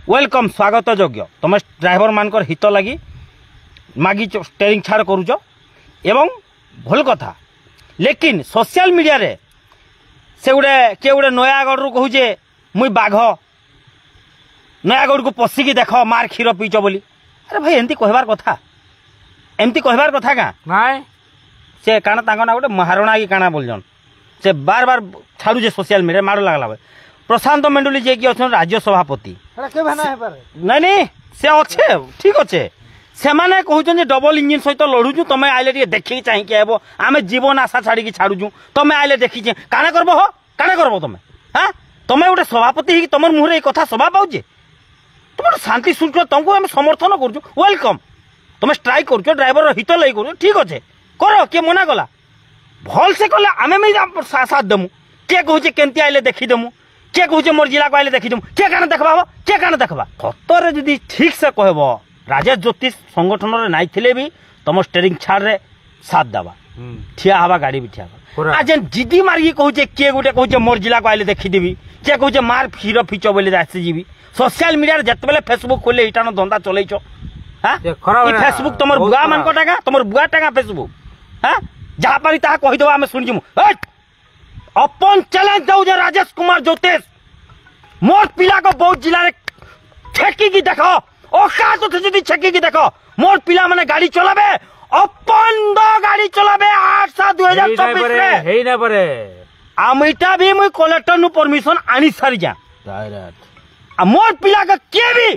Welcome स्वागत योग्य तुम ड्राइवर मानकर हित लगी मागी स्टेरिंग छाड़ करुच एवं भल कथा लेकिन सोशल मीडिया रे से गोटे किए गोटे नयागढ़ रू कहूचे मुई बाघ नयागढ़ को पशिकी देख मार क्षीर पीच बोली। अरे भाई एमती कहबार कथा एमती कहबार कथा क्या नाय से काना तांका ना गोटे महारणा की काना बोलजन से बार बार छाड़ुचे सोशल मीडिया माड़ लगला प्रशांत मेंडुली जे कि अच्छा राज्य सभापति नहीं नहीं से अच्छे ठीक अच्छे से माने कहउछन डबल इंजिन सहित लड़ुचु तमे आइले टे देखि चाहिए आबो आमे जीवन आशा छाड़ी छाड़ुचु तमे आइले देखि काना करबो हो काना करबो तमे हां तमे गोटे सभापति ही तमर मुहरे कथा सभा पाउजे तुम शांति शृंखला तुमको आम समर्थन करूँ वेलकम तुम स्ट्राइक करुच ड्राइवर हित लगे करूँ ठीक अच्छे कर किए मना कला भल से कले आम साथ देमु किए कहूचे केमती आइले देखीदेमु किए कहूचे मोर जिला को आइले देखीदेमु किए काना देखबा किए काना देखबा सतरे जदि ठीक से कहब राजेश ज्योतिष संगठन रे नाइ थिले भी तुम स्टेरिंग छाड़ रे साथ देवा ठिया हवा गाड़ी भी ठिया आज जिदी मारिकी कहूचे किए गोटे कहूचे मोर जिला को आइले देखीदेवी किए कहूचे मार क्षीर फिच बोले आसीजी सोशल मीडिया जिते बेले फेसबुक खोले इटान धंदा चलैछ हाँ फेसबुक तुम बुआ मान टाका तुम बुआ टाका फेसबुक हाँ जहाँ पारी ता कहीदेव आम शुणिमु अपन चैलेंज दौ राजेश कुमार ज्योतिष मोर पिला को बहुत जिले छेकी देख औकात अच्छे छेकी देख मोर पिला माने गाड़ी चलाबे अपन गाड़ी चलाबे 8/7/2024 आम इटा भी मुई कलेक्टर नु परमिशन आनी सारी जा मोर पिला का किए भी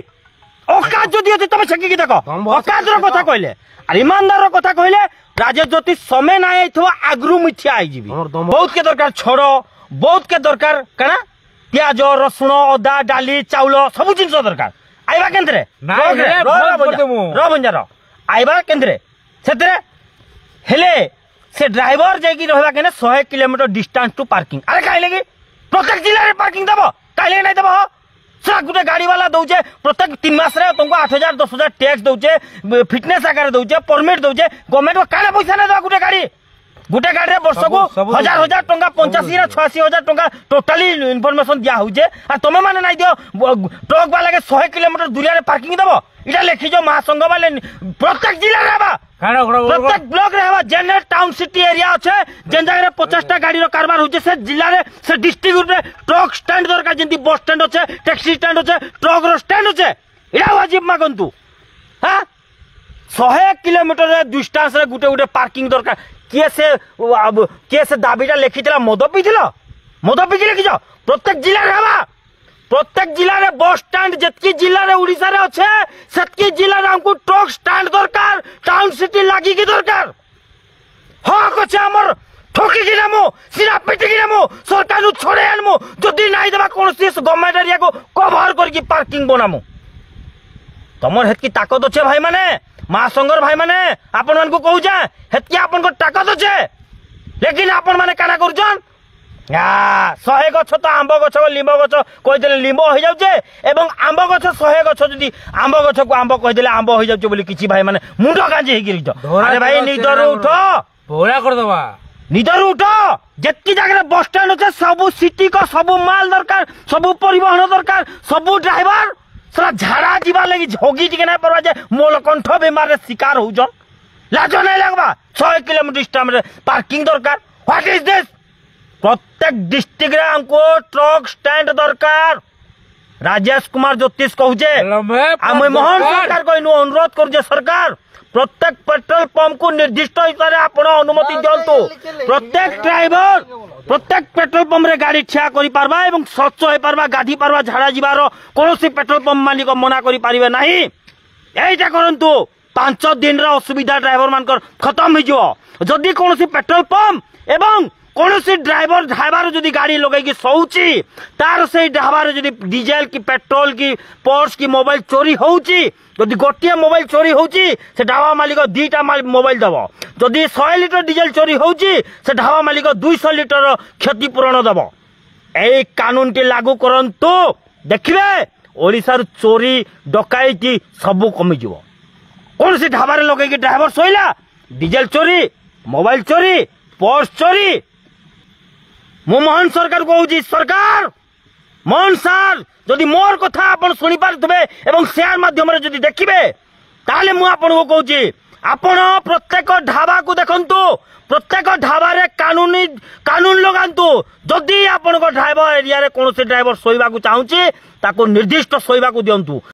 औकात जदि अच्छे तुम छेकी देख औकात कथा कहले और ईमानदार कथा कहले राजेश ज्योतिष समय ना आगरू मिठिया आई बहुत के दरकार छोड़ बहुत के दरकार कना प्याज रसुण अदा डाली चाउल सब जिन दरकार आइबा केंद्रे रंजार आइबा केंद्रे हेले से ड्राइवर जाकि रहा के 100 किलोमीटर डिस्टेंस टू पार्किंग अरे कहीं लगी प्रत्येक जिले में पार्किंग दब कहीं नहीं दब सर गोटे गाड़ी वाला दौचे प्रत्येक 3 मास तुमको 8,000 10,000 टैक्स दौचे फिटनेस आकार दौचे परमिट दौचे गवर्नमेंट को काना पैसा नहीं दवा गोटे गाड़ी वर्ष को 1,000 टंका 85,000 टंका टोटाली इनफॉरमेशन दिया होचे और तुम मैंने नहीं दियो ट्रक वाला के 100 किलोमीटर दूरिया रे पार्किंग दब इटा लिखी जो महासंघ वाले प्रत्येक जिले रहबा प्रत्येक ब्लॉक रहबा जेने टाउन सिटी एरिया अच्छे जेन जगह 50टा गाड़ी रो कारबार होचे से जिल्ला रे से डिस्ट्रिक्ट रे ट्रक स्टैंड दरकार जेंती बस स्टैंड अच्छे टैक्सी स्टैंड अच्छे ट्रक रो स्टैंड अच्छे इटा वाजिब मागंतु हां 100 किलोमीटर रे डिस्टेंस रे गुटे गुटे पार्किंग दरकार किए से दाबीटा लिखिथिला मद पीथि लिखिछ प्रत्येक जिला रहबा प्रत्येक जिला रे बस स्टैंड जतकी जिला रे उड़ीसा रे अच्छे सेतकी जिला रे हमको ट्रक स्टैंड दरकार टाउन सिटी लागी की दरकार हाँ कछे हमर ठोकी की नामो सिरा पिटी की नामो सरकार नु छोड़े आनमो जदी नाही देबा कोनसी गवर्नमेंट एरिया को कवर करके पार्किंग बनामो तमर हेतकी ताकत अच्छे भाई माने महासंघर भाई माने आपण मान को कहू जा हेतकी आपण को ताकत अच्छे लेकिन आपण माने काना करजन 100 गछ तो आंब गछ लिंब गछ कहीदेले लिंब हो जाउचे एवं आंब गछ 100 गछ जदि आंब गछ को आंब कहीदेले आंब हो जाउचे बोली किछि भाई माने मुंड गांजी हे गिरिछ अरे भाई निदर उठ भोला कर दबा निदर उठ जेतकी जगह बस स्टैंड अच्छे सब सिटी को सब माल दरकार सब परिवहन दरकार सब ड्राइवर सला झाड़ा जीवा लगी झोगी टिके ना परवा जे मोलकंठ बीमार रे शिकार हो जन लाज नहीं लगबा 100 किलोमीटर डिस्टेंस रे पार्किंग दरकार व्हाट इज दिस प्रत्येक डिस्ट्रिक्ट रे हमको ट्रक स्टैंड दरकार राजेश कुमार ज्योतिष कहूचे हम मोहन सरकार को इनु अनुरोध करूजे सरकार प्रत्येक पेट्रोल पंप को निर्दिष्ट हिसाब से आपण अनुमति दिंतु प्रत्येक ड्राइवर प्रत्येक पेट्रोल पंप रे गाड़ी ठिया करि पारबा एवं स्वच्छ होई पारबा गाधी पारबा झाड़ा जीवार कोनोसी पेट्रोल पंप मालिक मना करि पारिबे नाही एटा करंतु 5 दिन रे असुविधा ड्राइवर मानकर खत्म हो जिवो जदि कोनोसी पेट्रोल पंप एवं कोनोसी ड्राइवर जदि गाड़ी लगे कि सौची तार से ढाबार जदि डीजेल की पेट्रोल की पर्स की मोबाइल चोरी होउची जदि गोटे मोबाइल चोरी होउची से ढाबा मालिक 2टा मोबाइल दब जदि 100 लिटर डीजेल चोरी होउची से ढाबा मालिक 200 लिटर क्षतिपूरण दब ए कानून टी लागू करंतु देखिबे ओडिसा चोरी डकायती सब कमी जिवो कौन सी ढाबार लगे कि ड्राइवर सोइला डीजेल चोरी मोबाइल चोरी पर्स चोरी मु मोहन सरकार कहूँ सरकार मोहन सार जदि मोर कथा आपण सुनी पारुथबे एवं शेयर माध्यम रे जदि देखिबे ताले मु आपण को कहूची आपण प्रत्येक ढाबा को देखंतु प्रत्येक ढाबा रे कानून लगांतु जदि आपण ड्राइवर एरिया रे कोनोसी ड्राइवर सोइबा को चाहूची ताको निर्दिष्ट सोइबा को दियंतु।